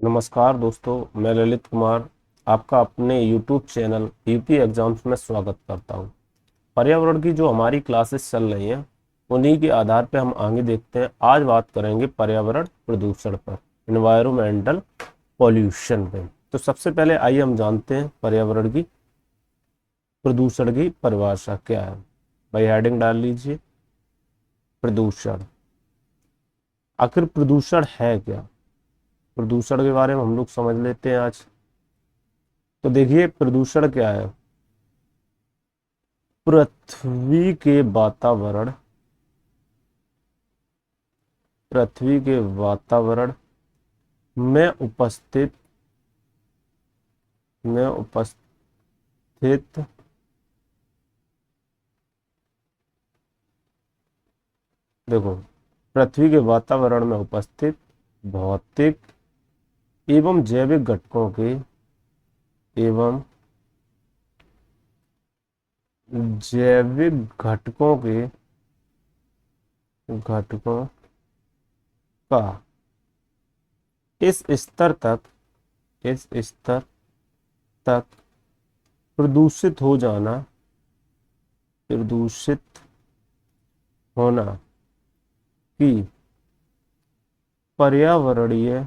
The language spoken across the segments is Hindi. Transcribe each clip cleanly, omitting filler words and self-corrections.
नमस्कार दोस्तों, मैं ललित कुमार आपका अपने YouTube चैनल यूपी एग्जाम्स में स्वागत करता हूं। पर्यावरण की जो हमारी क्लासेस चल रही हैं उन्हीं के आधार पे हम आगे देखते हैं। आज बात करेंगे पर्यावरण प्रदूषण पर, इन्वायरमेंटल पॉल्यूशन पे। तो सबसे पहले आइए हम जानते हैं पर्यावरण की प्रदूषण की परिभाषा क्या है। भाई हेडिंग डाल लीजिए, प्रदूषण। आखिर प्रदूषण है क्या? प्रदूषण के बारे में हम लोग समझ लेते हैं आज। तो देखिए, प्रदूषण क्या है। पृथ्वी के वातावरण में उपस्थित देखो, पृथ्वी के वातावरण में उपस्थित भौतिक एवं एवं जैविक घटकों का इस स्तर तक इस स्तर तक प्रदूषित हो जाना प्रदूषित होना कि पर्यावरणीय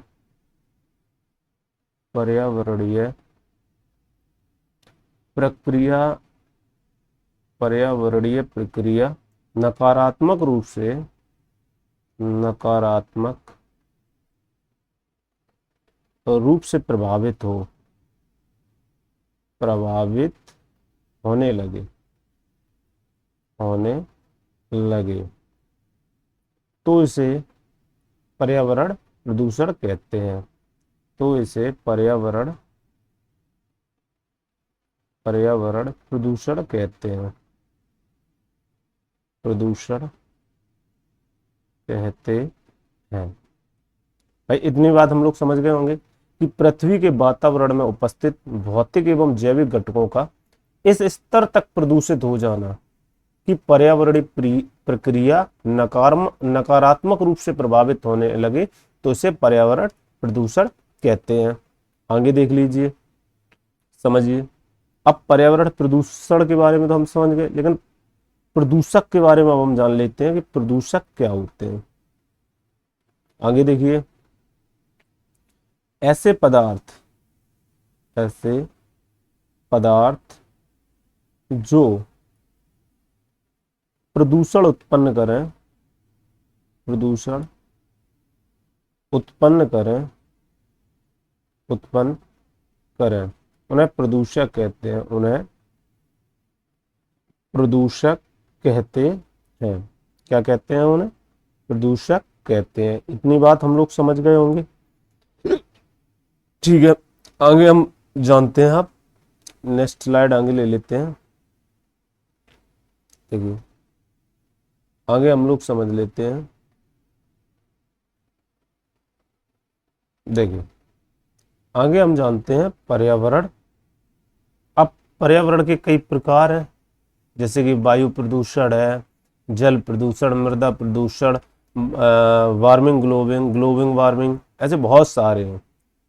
पर्यावरणीय प्रक्रिया पर्यावरणीय प्रक्रिया नकारात्मक रूप से प्रभावित होने लगे तो इसे पर्यावरण प्रदूषण कहते हैं। तो इसे पर्यावरण प्रदूषण कहते हैं। भाई इतनी बात हम लोग समझ गए होंगे कि पृथ्वी के वातावरण में उपस्थित भौतिक एवं जैविक घटकों का इस स्तर तक प्रदूषित हो जाना कि पर्यावरणीय प्रक्रिया नकारात्मक रूप से प्रभावित होने लगे तो इसे पर्यावरण प्रदूषण कहते हैं। आगे देख लीजिए, समझिए। अब पर्यावरण प्रदूषण के बारे में तो हम समझ गए, लेकिन प्रदूषक के बारे में अब हम जान लेते हैं कि प्रदूषक क्या होते हैं। आगे देखिए, ऐसे पदार्थ जो प्रदूषण प्रदूषण उत्पन्न करें उत्पन्न करें उन्हें प्रदूषक कहते हैं। क्या कहते हैं? उन्हें प्रदूषक कहते हैं। इतनी बात हम लोग समझ गए होंगे। ठीक है, आगे हम जानते हैं। आप नेक्स्ट स्लाइड आगे ले लेते हैं। देखिए, आगे हम लोग समझ लेते हैं। देखिए, आगे हम जानते हैं पर्यावरण। अब पर्यावरण के कई प्रकार हैं, जैसे कि वायु प्रदूषण है, जल प्रदूषण, मृदा प्रदूषण, वार्मिंग, ग्लोबिंग वार्मिंग, ऐसे बहुत सारे हैं।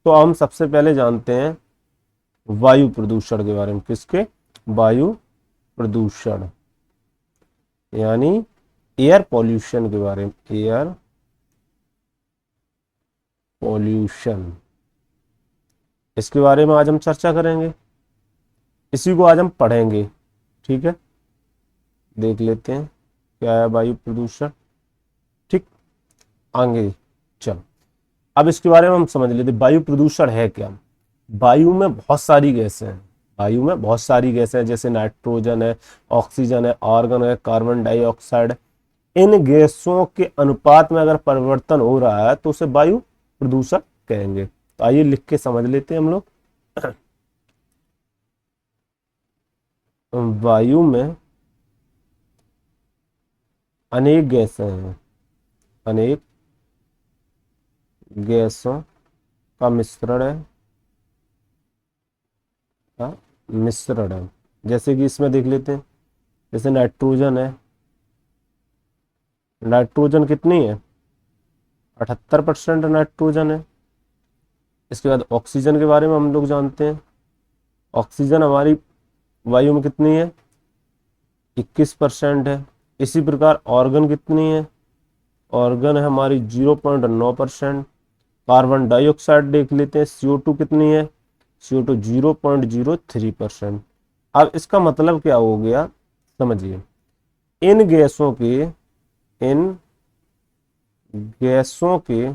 तो हम सबसे पहले जानते हैं वायु प्रदूषण के बारे में। किसके? वायु प्रदूषण यानी एयर पॉल्यूशन के बारे में। एयर पॉल्यूशन, इसके बारे में आज हम चर्चा करेंगे। इसी को आज हम पढ़ेंगे। ठीक है, देख लेते हैं क्या है वायु प्रदूषण। ठीक, आगे चल। अब इसके बारे में हम समझ लेते हैं वायु प्रदूषण है क्या। वायु में बहुत सारी गैसें हैं, जैसे नाइट्रोजन है, ऑक्सीजन है, आर्गन है, कार्बन डाइऑक्साइड। इन गैसों के अनुपात में अगर परिवर्तन हो रहा है तो उसे वायु प्रदूषण कहेंगे। तो आइए लिख के समझ लेते हैं हम लोग। वायु में अनेक गैसें हैं, अनेक गैसों का मिश्रण है। जैसे कि इसमें देख लेते हैं, जैसे नाइट्रोजन है। नाइट्रोजन कितनी है? 78% नाइट्रोजन है। इसके बाद ऑक्सीजन के बारे में हम लोग जानते हैं। ऑक्सीजन हमारी वायु में कितनी है? 21% है। इसी प्रकार ऑर्गन कितनी है? ऑर्गन है हमारी 0.9%। कार्बन डाइऑक्साइड देख लेते हैं, CO2 कितनी है? CO2 0.03%। अब इसका मतलब क्या हो गया समझिए, इन गैसों के इन गैसों के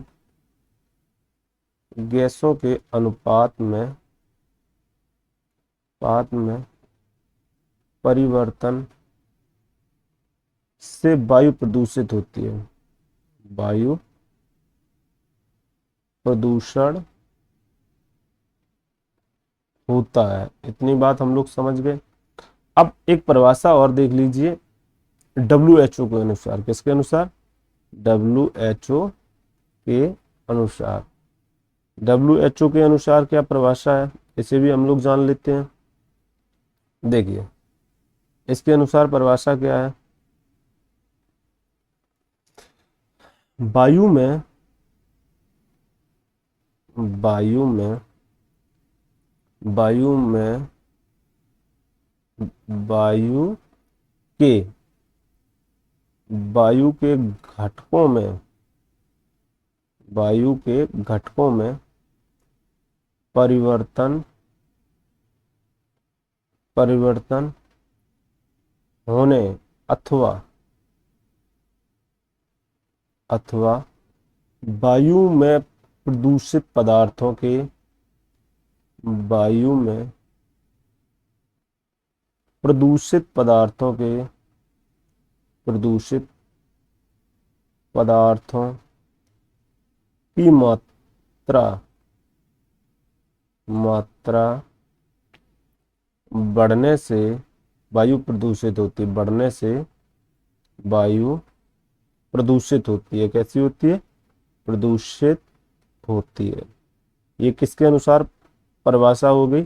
गैसों के अनुपात में परिवर्तन से वायु प्रदूषित होती है। वायु प्रदूषण होता है। इतनी बात हम लोग समझ गए। अब एक परिभाषा और देख लीजिए, WHO के अनुसार। किसके अनुसार? WHO के अनुसार। WHO के अनुसार क्या परिभाषा है, इसे भी हम लोग जान लेते हैं। देखिए इसके अनुसार परिभाषा क्या है। वायु में वायु में वायु में वायु के वायु के घटकों में वायु के घटकों में परिवर्तन होने अथवा वायु में प्रदूषित पदार्थों के वायु में प्रदूषित पदार्थों की मात्रा बढ़ने से वायु प्रदूषित होती है। बढ़ने से वायु प्रदूषित होती है। कैसी होती है? प्रदूषित होती है। ये किसके अनुसार परिभाषा हो गई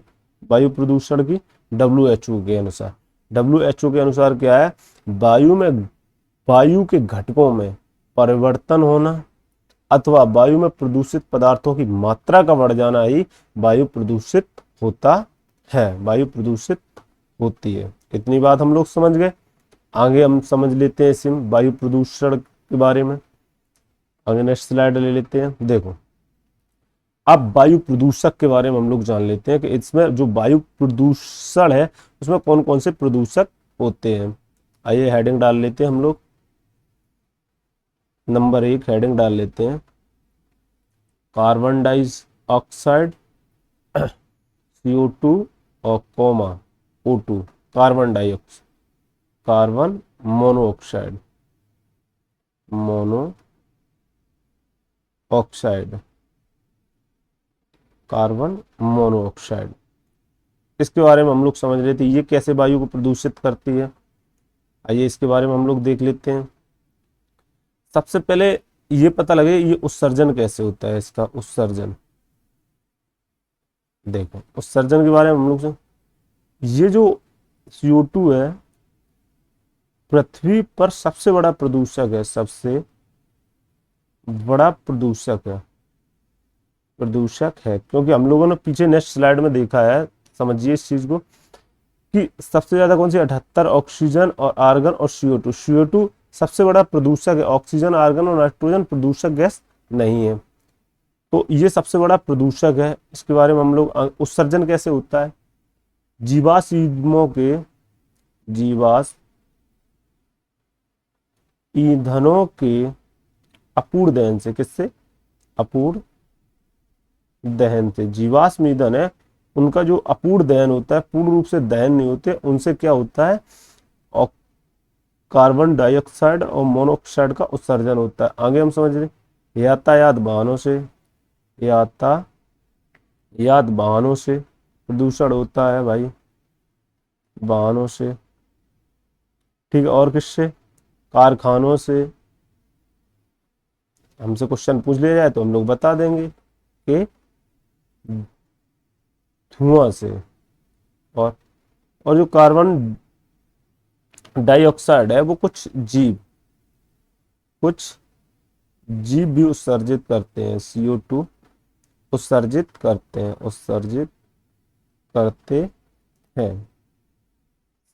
वायु प्रदूषण की? WHO के अनुसार। WHO के अनुसार क्या है? वायु के घटकों में परिवर्तन होना अथवा वायु में प्रदूषित पदार्थों की मात्रा का बढ़ जाना ही वायु प्रदूषित होता है, वायु प्रदूषित होती है। इतनी बात हम लोग समझ गए। आगे हम समझ लेते हैं इसी वायु प्रदूषण के बारे में। आगे नेक्स्ट स्लाइड ले लेते हैं। देखो अब वायु प्रदूषक के बारे में हम लोग जान लेते हैं कि इसमें जो वायु प्रदूषण है उसमें कौन कौन से प्रदूषक होते हैं। आइए हेडिंग डाल लेते हैं हम लोग। नंबर 1 हेडिंग डाल लेते हैं, कार्बन डाइऑक्साइड CO2 और comma O2। Carbon monoxide carbon monoxide. इसके बारे में हम लोग समझ लेते हैं ये कैसे वायु को प्रदूषित करती है। आइए इसके बारे में हम लोग देख लेते हैं। सबसे पहले ये पता लगे ये उत्सर्जन कैसे होता है। इसका उत्सर्जन देखो, उत्सर्जन के बारे में हम लोग ये जो CO2 है पृथ्वी पर सबसे बड़ा प्रदूषक है। सबसे बड़ा प्रदूषक है क्योंकि हम लोगों ने पीछे नेक्स्ट स्लाइड में देखा है। समझिए इस चीज को कि सबसे ज्यादा कौन सी 78 ऑक्सीजन और आर्गन और CO2 सबसे बड़ा प्रदूषक है। ऑक्सीजन, आर्गन और नाइट्रोजन प्रदूषक गैस नहीं है। तो ये सबसे बड़ा प्रदूषक है। इसके बारे में हम लोग उत्सर्जन कैसे होता है। जीवाश्म ईंधनों के अपूर्ण दहन से। किससे? अपूर्ण दहन से। जीवाश्म ईंधन है उनका जो अपूर्ण दहन होता है, पूर्ण रूप से दहन नहीं होते, उनसे क्या होता है? और कार्बन डाइऑक्साइड और मोनोऑक्साइड का उत्सर्जन होता है। आगे हम समझ रहे यातायात वाहनों से प्रदूषण होता है भाई, वाहनों से। ठीक है, और किससे? कारखानों से। हमसे क्वेश्चन पूछ लिया जाए तो हम लोग बता देंगे कि धुआं से। और जो कार्बन डाइऑक्साइड है वो कुछ जीव भी उत्सर्जित करते हैं। CO2 उत्सर्जित करते हैं, उत्सर्जित करते हैं,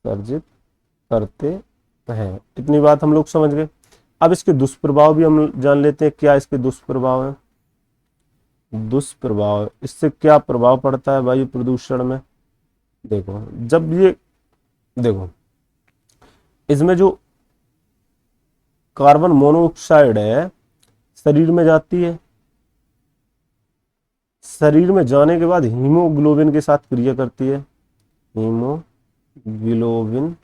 उत्सर्जित करते हैं। इतनी बात हम लोग समझ गए। अब इसके दुष्प्रभाव भी हम जान लेते हैं, क्या इसके दुष्प्रभाव है। दुष्प्रभाव, इससे क्या प्रभाव पड़ता है वायु प्रदूषण में। देखो जब ये, देखो इसमें जो कार्बन मोनोऑक्साइड है शरीर में जाती है, शरीर में जाने के बाद हीमोग्लोबिन के साथ क्रिया करती है, हीमोग्लोबिन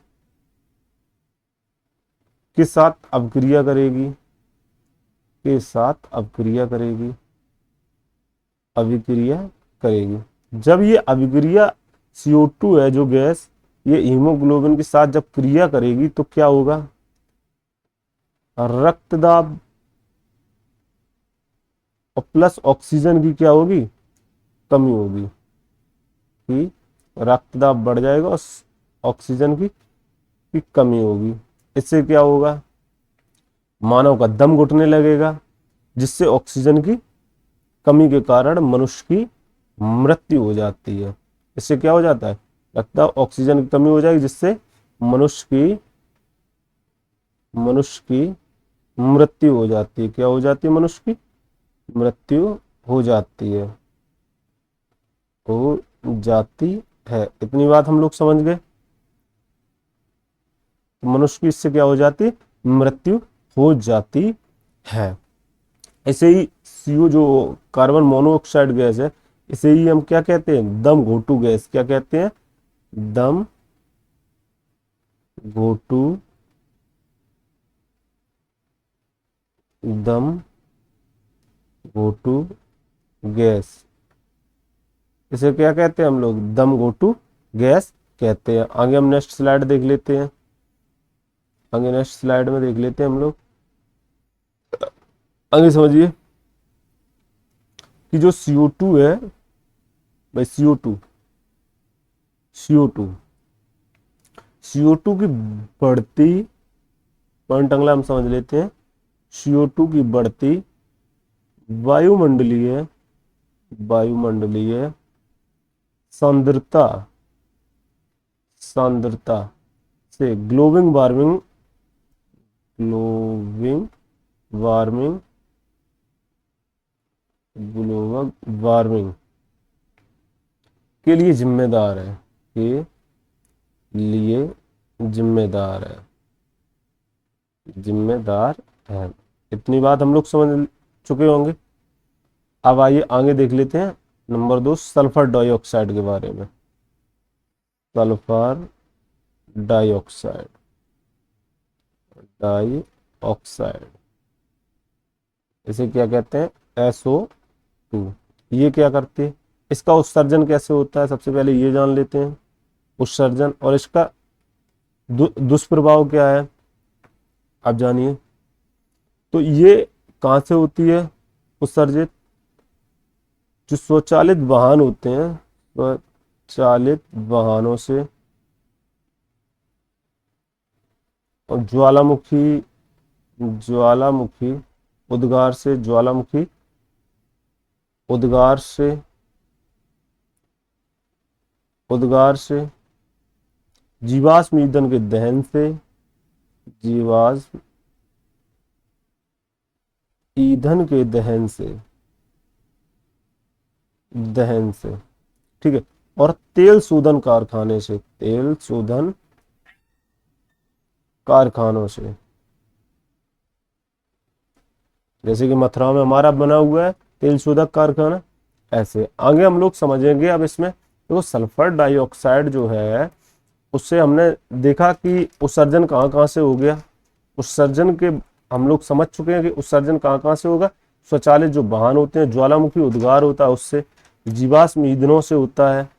के साथ अपक्रिया करेगी, के साथ अपक्रिया करेगी, अभिक्रिया करेगी। जब ये अभिक्रिया CO2 है जो गैस, ये हीमोग्लोबिन के साथ जब क्रिया करेगी तो क्या होगा, रक्त दाब और प्लस ऑक्सीजन की क्या होगी, कमी होगी, कि रक्त दाब बढ़ जाएगा और ऑक्सीजन की कमी होगी। इससे क्या होगा, मानव का दम घुटने लगेगा, जिससे ऑक्सीजन की कमी के कारण मनुष्य की मृत्यु हो जाती है। इससे क्या हो जाता है, लगता है ऑक्सीजन की कमी हो जाएगी, जिससे मनुष्य की मृत्यु हो जाती है। क्या हो जाती है, मनुष्य की मृत्यु हो जाती है, हो जाती है। इतनी बात हम लोग समझ गए। तो मनुष्य की इससे क्या हो जाती, मृत्यु हो जाती है। ऐसे ही CO जो कार्बन मोनोऑक्साइड गैस है, इसे ही हम क्या कहते हैं, दम घोटू गैस। क्या कहते हैं, दम घोटू, दम घोटू गैस। इसे क्या कहते हैं हम लोग, दम घोटू गैस कहते हैं। आगे हम नेक्स्ट स्लाइड देख लेते हैं, आगे नेक्स्ट स्लाइड में देख लेते हैं हम लोग। आगे समझिए कि जो CO2 है भाई, CO2 की बढ़ती, पॉइंट अगला हम समझ लेते हैं। CO2 की बढ़ती वायुमंडलीय सांद्रता से ग्लोबल वार्मिंग के लिए जिम्मेदार है, के लिए जिम्मेदार है। इतनी बात हम लोग समझ चुके होंगे। अब आइए आगे देख लेते हैं नंबर 2, सल्फर डाइऑक्साइड के बारे में। सल्फर डाइऑक्साइड, इसे क्या कहते हैं, SO2। ये क्या करती है, इसका उत्सर्जन कैसे होता है, सबसे पहले ये जान लेते हैं उत्सर्जन, और इसका दुष्प्रभाव क्या है आप जानिए। तो ये कहाँ से होती है उत्सर्जित, जो स्वचालित वाहन होते हैं, स्वचालित वाहनों से, और ज्वालामुखी उद्गार से, उद्गार से, जीवाश्म ईंधन के दहन से, जीवाश्म ईंधन के दहन से, ठीक है, और तेल शोधन कारखानों से, जैसे कि मथुरा में हमारा बना हुआ है तेल शोधक कारखाना। ऐसे आगे हम लोग समझेंगे। अब इसमें देखो सल्फर डाइऑक्साइड जो है, उससे हमने देखा कि उत्सर्जन कहाँ कहाँ से हो गया। उत्सर्जन के हम लोग समझ चुके हैं कि उत्सर्जन कहाँ कहाँ से होगा, स्वचालित जो वाहन होते हैं, ज्वालामुखी उद्गार होता है उससे, जीवाश्म ईंधनों से होता है,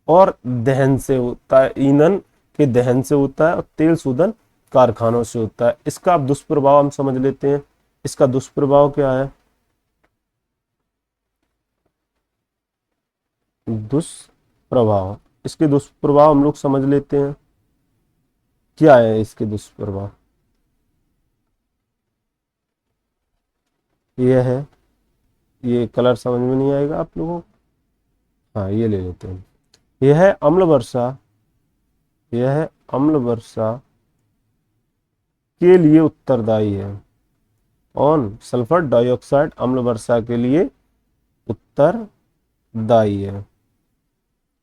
और दहन से होता है, ईंधन के दहन से होता है, और तेल शोधन कारखानों से होता है। इसका अब दुष्प्रभाव हम समझ लेते हैं। इसका दुष्प्रभाव क्या है, दुष्प्रभाव, इसके दुष्प्रभाव हम लोग समझ लेते हैं। क्या है इसके दुष्प्रभाव, यह है ये कलर समझ में नहीं आएगा आप लोगों को। हाँ, ये ले लेते हैं। यह है अम्ल वर्षा, यह है अम्ल वर्षा के लिए उत्तरदायी है। ऑन सल्फर डाइऑक्साइड अम्ल वर्षा के लिए उत्तरदायी है।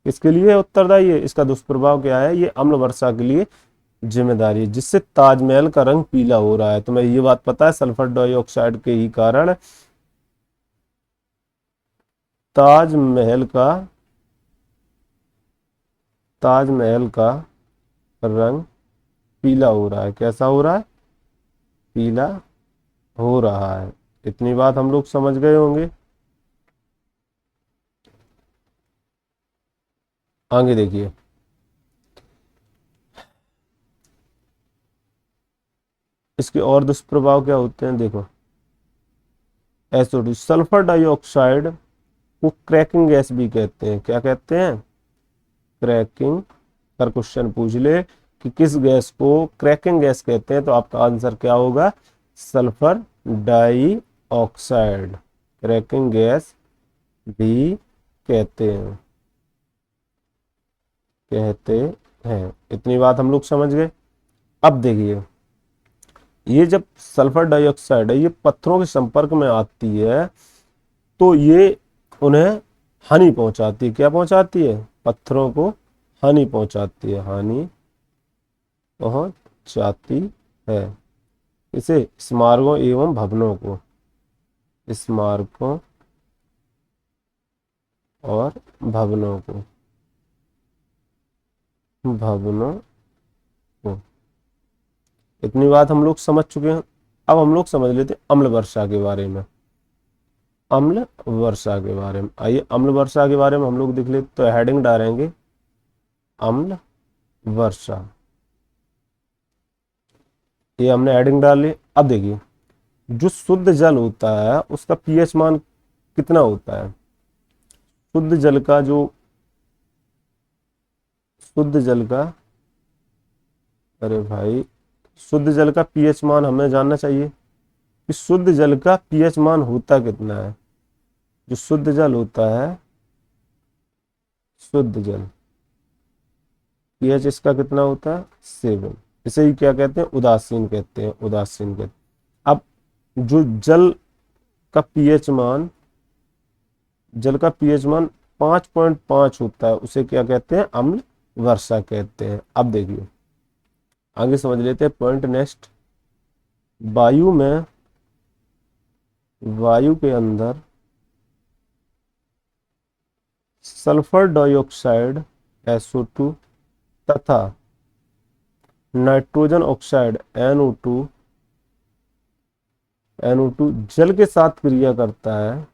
किसके लिए उत्तरदायी है? इसका दुष्प्रभाव क्या है? ये अम्ल वर्षा के लिए जिम्मेदारी है, जिससे ताजमहल का रंग पीला हो रहा है। तुम्हें ये बात पता है? सल्फर डाइऑक्साइड के ही कारण ताजमहल का ताजमहल का रंग पीला हो रहा है। कैसा हो रहा है? पीला हो रहा है। इतनी बात हम लोग समझ गए होंगे। आगे देखिए, इसके और दुष्प्रभाव क्या होते हैं, देखो। SO2 सल्फर डाइऑक्साइड को क्रैकिंग गैस भी कहते हैं। क्या कहते हैं? क्रैकिंग। पर क्वेश्चन पूछ ले कि किस गैस को क्रैकिंग गैस कहते हैं, तो आपका आंसर क्या होगा? सल्फर डाइऑक्साइड क्रैकिंग गैस भी कहते हैं, इतनी बात हम लोग समझ गए। अब देखिए, ये जब सल्फर डाइऑक्साइड है, ये पत्थरों के संपर्क में आती है तो ये उन्हें हानि पहुंचाती है। क्या पहुंचाती है? पत्थरों को हानि पहुंचाती है, हानि पहुंचाती है। इसे स्मारकों एवं भवनों को, स्मारकों और भवनों को, इतनी बात हम लोग समझ चुके हैं। अब हम लोग समझ लेते हैं अम्ल वर्षा के बारे में। अम्ल वर्षा के बारे में आइए, अम्ल वर्षा के बारे में हम लोग देख लेते। तो हेडिंग डालेंगे अम्ल वर्षा, ये हमने हेडिंग डाल ली। अब देखिए, जो शुद्ध जल होता है उसका पीएच मान कितना होता है? शुद्ध जल का जो शुद्ध जल का अरे भाई, शुद्ध जल का पीएच मान हमें जानना चाहिए कि शुद्ध जल का पीएच मान होता कितना है। जो शुद्ध जल होता है, शुद्ध जल पीएच इसका कितना होता है? 7। इसे ही क्या कहते हैं? उदासीन कहते हैं, उदासीन कहते हैं। अब जो का पीएच मान जल का पीएच मान 5.5 होता है, उसे क्या कहते हैं? अम्ल वर्षा कहते हैं। अब देखिए, आगे समझ लेते हैं पॉइंट नेक्स्ट। वायु के अंदर सल्फर डाइऑक्साइड SO2 तथा नाइट्रोजन ऑक्साइड NO2 जल के साथ क्रिया करता है,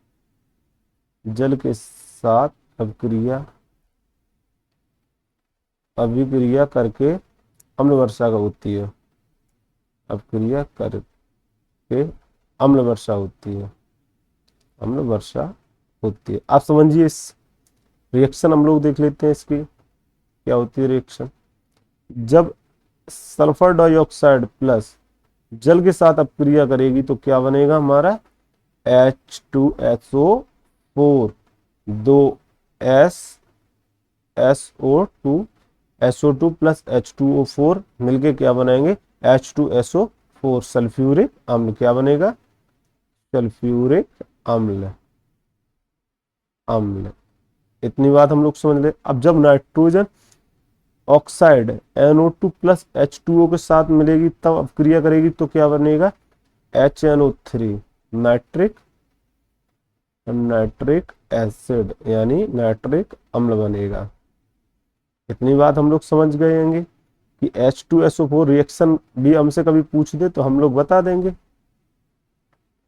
जल के साथ अभिक्रिया करके अम्ल वर्षा का होती है, अभिक्रिया करके अम्ल वर्षा होती है, अम्ल वर्षा होती है। आप समझिए, इस रिएक्शन हम लोग देख लेते हैं इसकी क्या होती है रिएक्शन। जब सल्फर डाइऑक्साइड प्लस जल के साथ अपक्रिया करेगी तो क्या बनेगा हमारा? H2SO4, 2SO2 प्लस H2O4 मिलके क्या बनाएंगे? H2SO4 सल्फ्यूरिक अम्ल। क्या बनेगा? सल्फ्यूरिक अम्ल। इतनी बात हम लोग समझ ले। अब जब nitrogen oxide NO2 plus H2O के साथ मिलेगी तब अपक्रिया करेगी तो क्या बनेगा? HNO3 नाइट्रिक एसिड यानी नाइट्रिक अम्ल बनेगा। इतनी बात हम लोग समझ गए होंगे कि H2SO4 रिएक्शन भी हमसे कभी पूछ दे तो हम लोग बता देंगे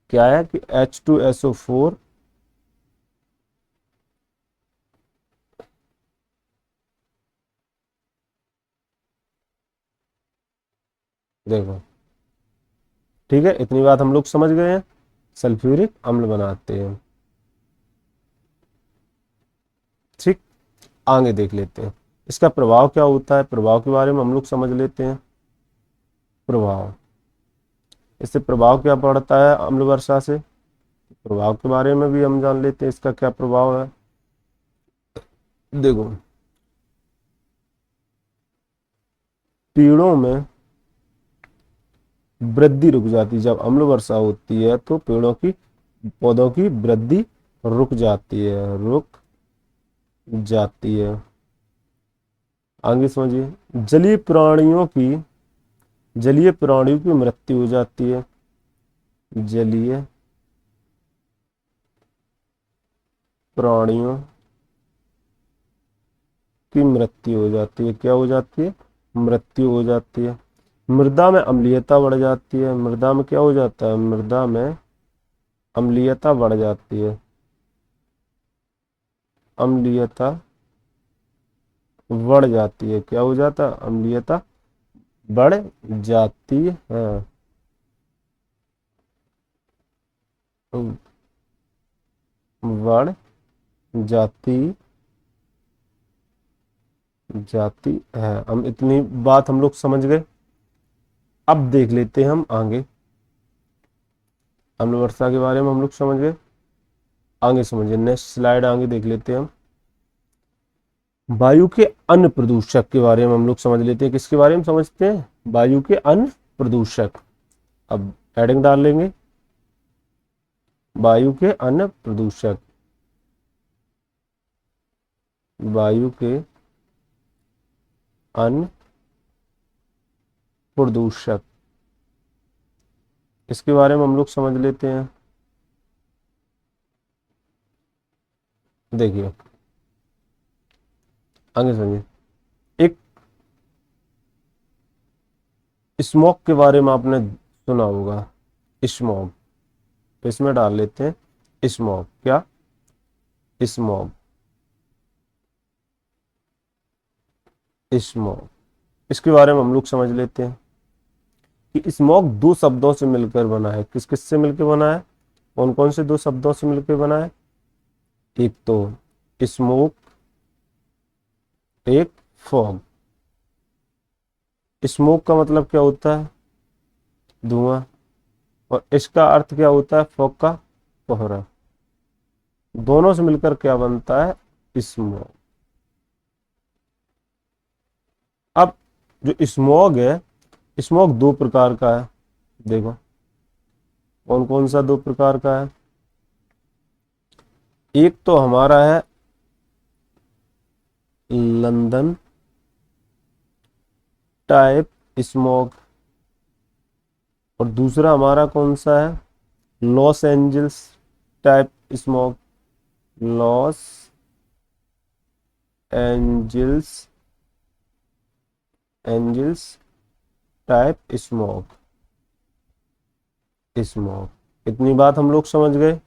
क्या है कि H2SO4 देखो, ठीक है। इतनी बात हम लोग समझ गए हैं, सल्फ्यूरिक अम्ल बनाते हैं। ठीक, आगे देख लेते हैं इसका प्रभाव क्या होता है। प्रभाव के बारे में हम लोग समझ लेते हैं। प्रभाव, इससे प्रभाव क्या पड़ता है अम्ल वर्षा से? प्रभाव के बारे में भी हम जान लेते हैं, इसका क्या प्रभाव है। देखो, पेड़ों में वृद्धि रुक जाती है। जब अम्ल वर्षा होती है तो पौधों की वृद्धि रुक जाती है। आगे समझिए, जलीय प्राणियों की मृत्यु हो जाती है। जलीय प्राणियों की मृत्यु हो जाती है। क्या हो जाती है? मृत्यु हो जाती है। मृदा में अम्लीयता बढ़ जाती है। मृदा में क्या हो जाता है? मृदा में अम्लीयता बढ़ जाती है। अम्लीयता बढ़ जाती है। क्या हो जाता है? अम्लीयता बढ़ जाती है। बढ़ जाती जाती है। हम इतनी बात हम लोग समझ गए। अब देख लेते हैं हम आगे। अम्ल वर्षा के बारे में हम लोग समझ गए। आगे समझिए, नेक्स्ट स्लाइड आगे देख लेते हैं हम। वायु के अन्य प्रदूषक के बारे में हम लोग समझ लेते हैं। किसके बारे में समझते हैं? वायु के अन्य प्रदूषक। अब हेडिंग डाल लेंगे, वायु के अन्य प्रदूषक। वायु के अन्य प्रदूषक, इसके बारे में हम लोग समझ लेते हैं। देखिए, आगे समझिए। एक स्मोक के बारे में आपने सुना होगा, स्मोक। तो इसमें डाल लेते हैं स्मोक। क्या? स्मोक। स्मोक, इसके बारे में हम लोग समझ लेते हैं कि स्मोक दो शब्दों से मिलकर बना है। किस किस से मिलकर बना है? कौन कौन से दो शब्दों से मिलकर बना है? एक तो स्मोक, एक फॉग। स्मोक का मतलब क्या होता है? धुआं। और इसका अर्थ क्या होता है? फॉग का कोहरा। दोनों से मिलकर क्या बनता है? स्मोक। अब जो स्मॉग है, स्मॉग दो प्रकार का है। देखो, कौन कौन सा दो प्रकार का है? एक तो हमारा है लंदन टाइप स्मॉग, और दूसरा हमारा कौन सा है? Los Angeles type smog. Los Angeles Angeles type smog. इतनी बात हम लोग समझ गए।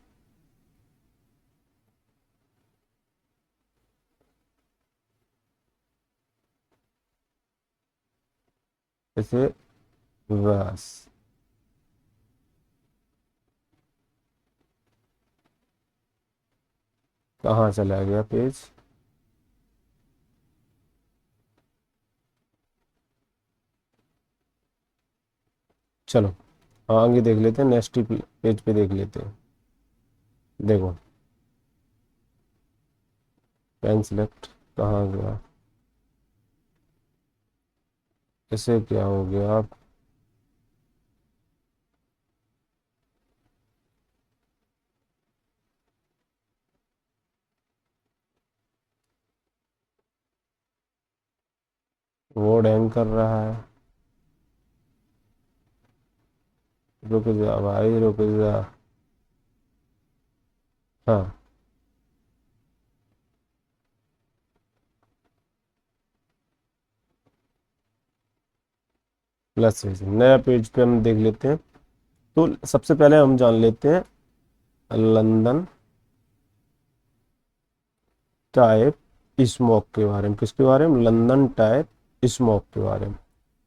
इसे बस, कहाँ चला गया पेज? चलो आगे देख लेते हैं, नेक्स्ट पेज पे देख लेते हैं। देखो, पेन सिलेक्ट कहाँ गया? इसे क्या हो गया? आप वर्ड हैंग कर रहा है। रुक जा भाई, रुक जा। हाँ, प्लस पेज, नया पेज पे हम देख लेते हैं। तो सबसे पहले हम जान लेते हैं लंदन टाइप स्मोक के बारे में। किसके बारे में? लंदन टाइप स्मोक के बारे में।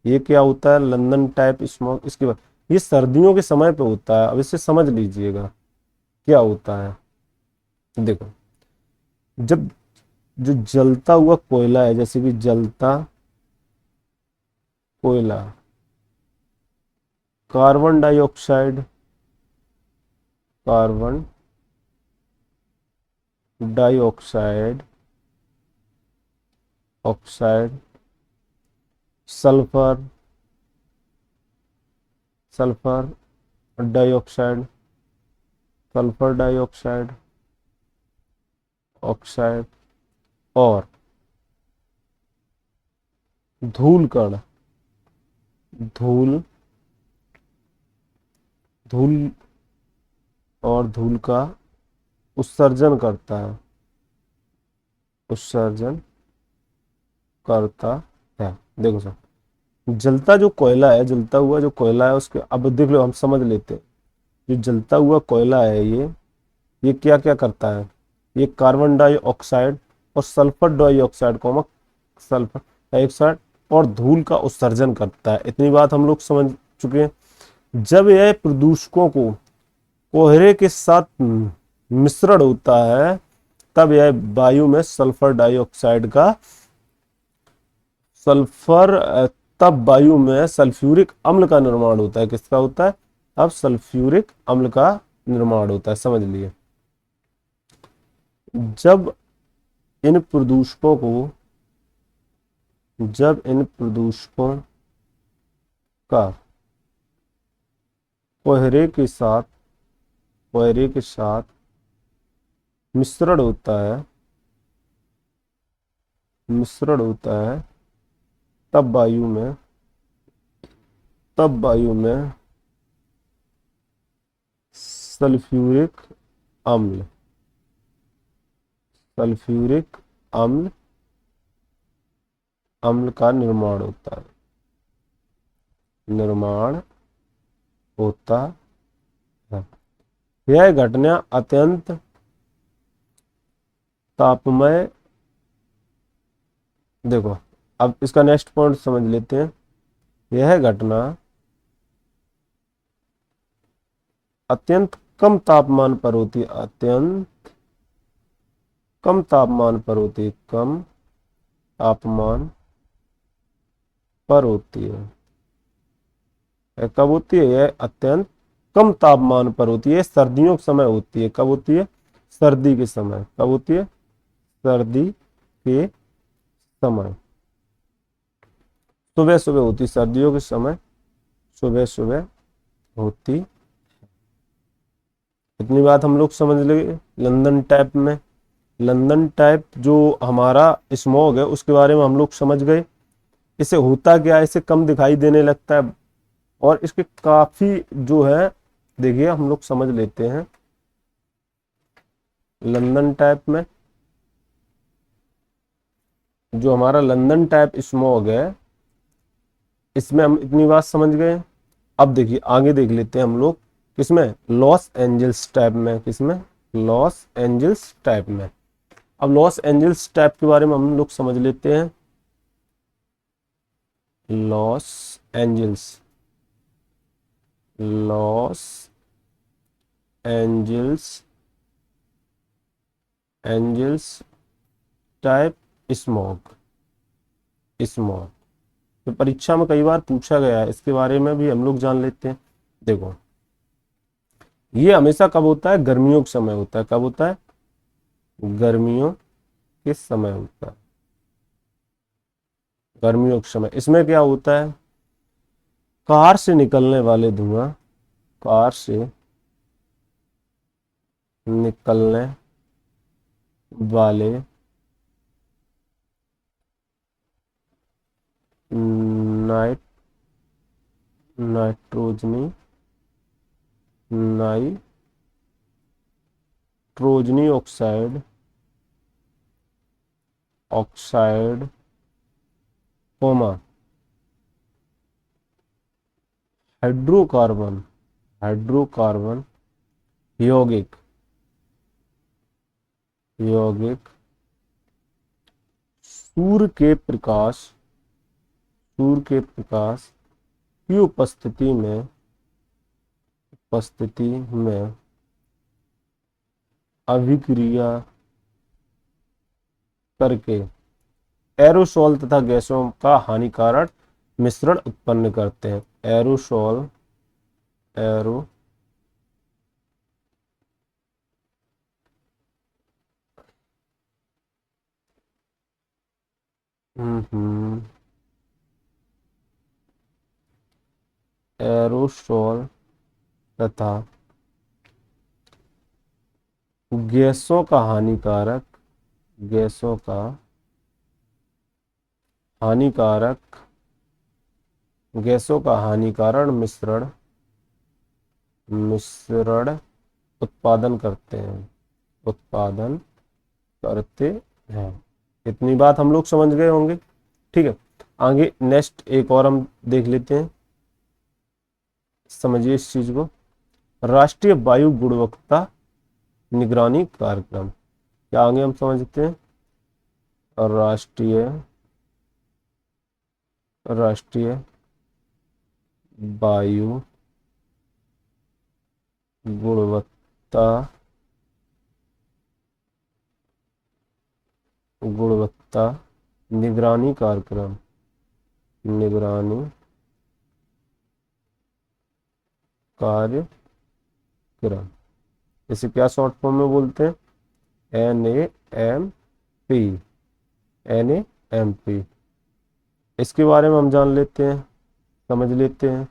ये क्या होता है लंदन टाइप स्मोक? इसके बाद ये सर्दियों के समय पे होता है। अब इसे समझ लीजिएगा क्या होता है। देखो, जब जो जलता हुआ कोयला है, जैसे कि जलता कोयला, carbon dioxide carbon dioxide, oxide, sulphur, sulphur dioxide, sulphur dioxide, oxide, और धूल कण, धूल, धूल और धूल का उत्सर्जन करता है, उत्सर्जन करता है। देखो सर, जलता जो कोयला है, जलता हुआ जो कोयला है उसके, अब देख लो हम समझ लेते हैं। जो जलता हुआ कोयला है ये क्या क्या करता है, ये कार्बन डाइऑक्साइड और सल्फर डाइऑक्साइड को, सल्फर डाइऑक्साइड और धूल का उत्सर्जन करता है। इतनी बात हम लोग समझ चुके हैं। जब यह प्रदूषकों को कोहरे के साथ मिश्रण होता है तब यह वायु में सल्फर डाइऑक्साइड का सल्फर तब वायु में सल्फ्यूरिक अम्ल का निर्माण होता है। किसका होता है? अब सल्फ्यूरिक अम्ल का निर्माण होता है, समझ लिए। जब इन प्रदूषकों का कोहरे के साथ मिश्रण होता है, तब वायु में सल्फ्यूरिक अम्ल का निर्माण होता है। यह घटना अत्यंत तापमय, देखो अब इसका नेक्स्ट पॉइंट समझ लेते हैं। यह घटना अत्यंत कम तापमान पर होती है, अत्यंत कम तापमान पर होती है, कम तापमान पर होती है। कब होती है? यह अत्यंत कम तापमान पर होती है, सर्दियों के समय होती है। कब होती है? सर्दी के समय। कब होती है? सर्दी के समय, सुबह सुबह होती, सर्दियों के समय सुबह सुबह होती। इतनी बात हम लोग समझ लेंगे। लंदन टाइप जो हमारा स्मॉग है उसके बारे में हम लोग समझ गए। इसे होता क्या है, इसे कम दिखाई देने लगता है और इसके काफी जो है, देखिए हम लोग समझ लेते हैं। लंदन टाइप में जो हमारा लंदन टाइप स्मॉग है, इसमें हम इतनी बात समझ गए। अब देखिए आगे देख लेते हैं हम लोग किसमें, लॉस एंजल्स टाइप में। किसमें? लॉस एंजल्स टाइप में। अब लॉस एंजल्स टाइप के बारे में हम लोग समझ लेते हैं। लॉस एंजल्स टाइप स्मॉग, तो परीक्षा में कई बार पूछा गया है, इसके बारे में भी हम लोग जान लेते हैं। देखो ये हमेशा कब होता है? गर्मियों के समय होता है। कब होता है? गर्मियों के समय होता है, गर्मियों के समय। इसमें क्या होता है? कार से निकलने वाले धुआं, कार से निकलने वाले नाइट्रोजनी ऑक्साइड कोमा हाइड्रोकार्बन यौगिक सूर्य के प्रकाश की उपस्थिति में अभिक्रिया करके एरोसोल तथा गैसों का हानिकारक मिश्रण उत्पन्न करते हैं। हम्म एरोसोल तथा गैसों का हानिकारक गैसों का हानिकारक गैसों का हानिकारक मिश्रण उत्पादन करते हैं उत्पादन करते हैं। इतनी बात हम लोग समझ गए होंगे। ठीक है, आगे नेक्स्ट एक और हम देख लेते हैं। समझिए इस चीज को। राष्ट्रीय वायु गुणवत्ता निगरानी कार्यक्रम, क्या आगे हम समझते हैं। राष्ट्रीय राष्ट्रीय वायु गुणवत्ता गुणवत्ता निगरानी कार्यक्रम निगरानी कार्यक्रम, इसे क्या शॉर्ट फॉर्म में बोलते हैं, NAMP। NAMP, इसके बारे में हम जान लेते हैं, समझ लेते हैं।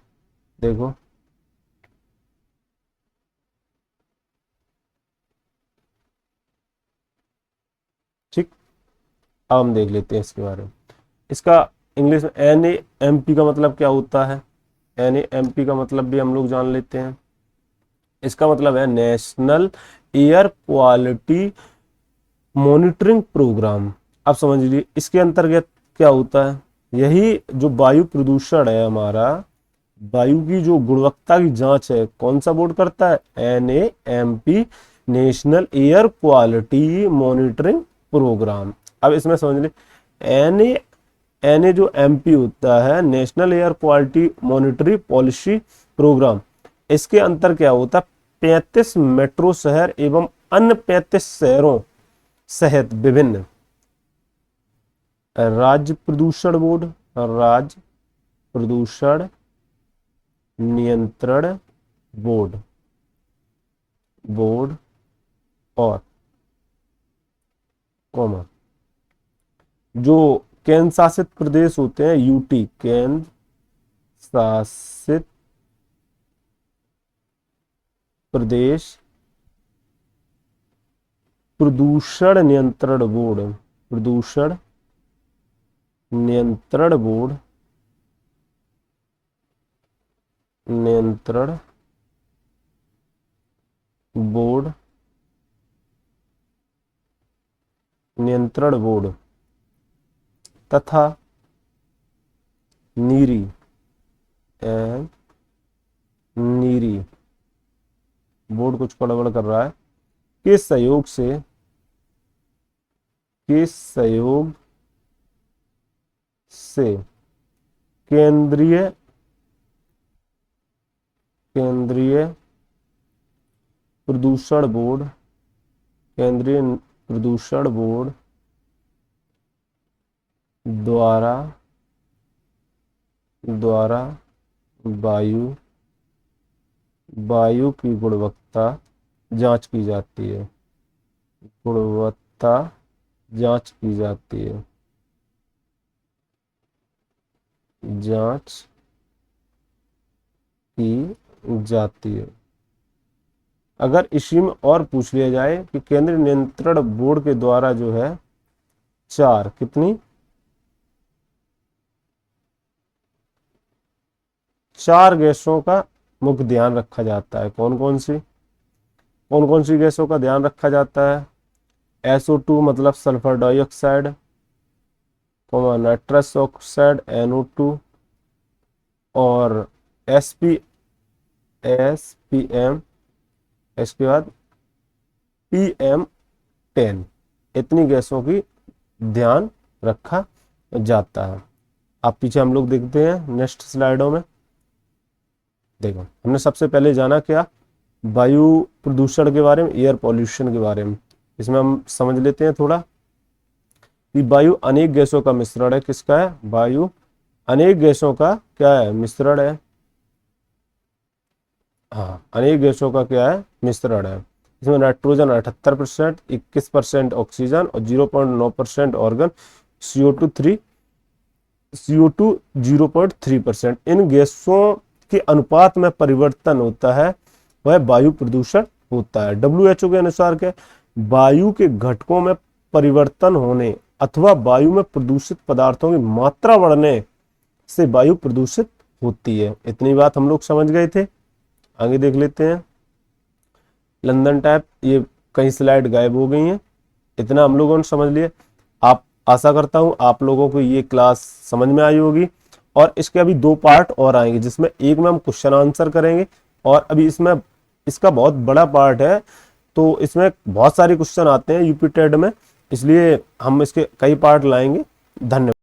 देखो, ठीक, अब हम देख लेते हैं इसके बारे में। इसका इंग्लिश में NAMP का मतलब क्या होता है। NAMP का मतलब भी हम लोग जान लेते हैं। इसका मतलब है national air quality monitoring programme. अब समझ लीजिए इसके अंतर्गत क्या होता है। यही जो वायु प्रदूषण है हमारा, वायु की जो गुणवत्ता की जांच है, कौन सा बोर्ड करता है, NAMP, national air quality monitoring programme. अब इसमें समझ लीजिए एन जो MP होता है, national air quality monetary policy programme, इसके अंतर क्या होता है, 35 मेट्रो शहर एवं अन्य 35 शहरों सहित विभिन्न राज्य प्रदूषण बोर्ड, राज्य प्रदूषण नियंत्रण बोर्ड बोर्ड और कॉमा जो केंद्र शासित प्रदेश होते हैं, UT, केंद्र शासित प्रदेश प्रदूषण नियंत्रण बोर्ड प्रदूषण नियंत्रण बोर्ड नियंत्रण बोर्ड नियंत्रण बोर्ड तथा नीरी नीरी बोर्ड कुछ गड़बड़ कर रहा है, के सहयोग से केंद्रीय प्रदूषण बोर्ड केंद्रीय प्रदूषण बोर्ड द्वारा वायु की गुणवत्ता जांच की जाती है गुणवत्ता जांच की जाती है जांच की जाती है। अगर इसी में और पूछ लिया जाए कि केंद्रीय नियंत्रण बोर्ड के द्वारा जो है चार गैसों का मुख्य ध्यान रखा जाता है। कौन कौन सी गैसों का ध्यान रखा जाता है, SO2 मतलब sulphur dioxide, nitrous oxide NO2 और SPM, इसके बाद PM10, इतनी गैसों की ध्यान रखा जाता है। आप पीछे हम लोग देखते हैं नेक्स्ट स्लाइडों में। देखो, हमने सबसे पहले जाना क्या, वायु प्रदूषण के बारे में, एयर पॉल्यूशन के बारे में। इसमें हम समझ लेते हैं थोड़ा कि वायु अनेक गैसों का मिश्रण है। किसका है, वायु अनेक गैसों का क्या है, मिश्रण है। हाँ, अनेक गैसों का क्या है, मिश्रण है। इसमें नाइट्रोजन 78%, 21% ऑक्सीजन और 0.9% ऑर्गन CO2 3 CO2 0.3%। इन गैसों के अनुपात में परिवर्तन होता है वह वायु प्रदूषण होता है। WHO के अनुसार क्या, वायु के घटकों में परिवर्तन होने अथवा वायु में प्रदूषित पदार्थों की मात्रा बढ़ने से वायु प्रदूषित होती है। इतनी बात हम लोग समझ गए थे। आगे देख लेते हैं लंदन टैप। ये कई स्लाइड गायब हो गई हैं। इतना हम लोगों ने समझ लिया। आप आशा करता हूं आप लोगों को ये क्लास समझ में आई होगी। और इसके अभी 2 पार्ट और आएंगे, जिसमें एक में हम क्वेश्चन आंसर करेंगे और अभी इसमें इसका बहुत बड़ा पार्ट है, तो इसमें बहुत सारे क्वेश्चन आते हैं यूपी टेट में, इसलिए हम इसके कई पार्ट लाएंगे। धन्यवाद।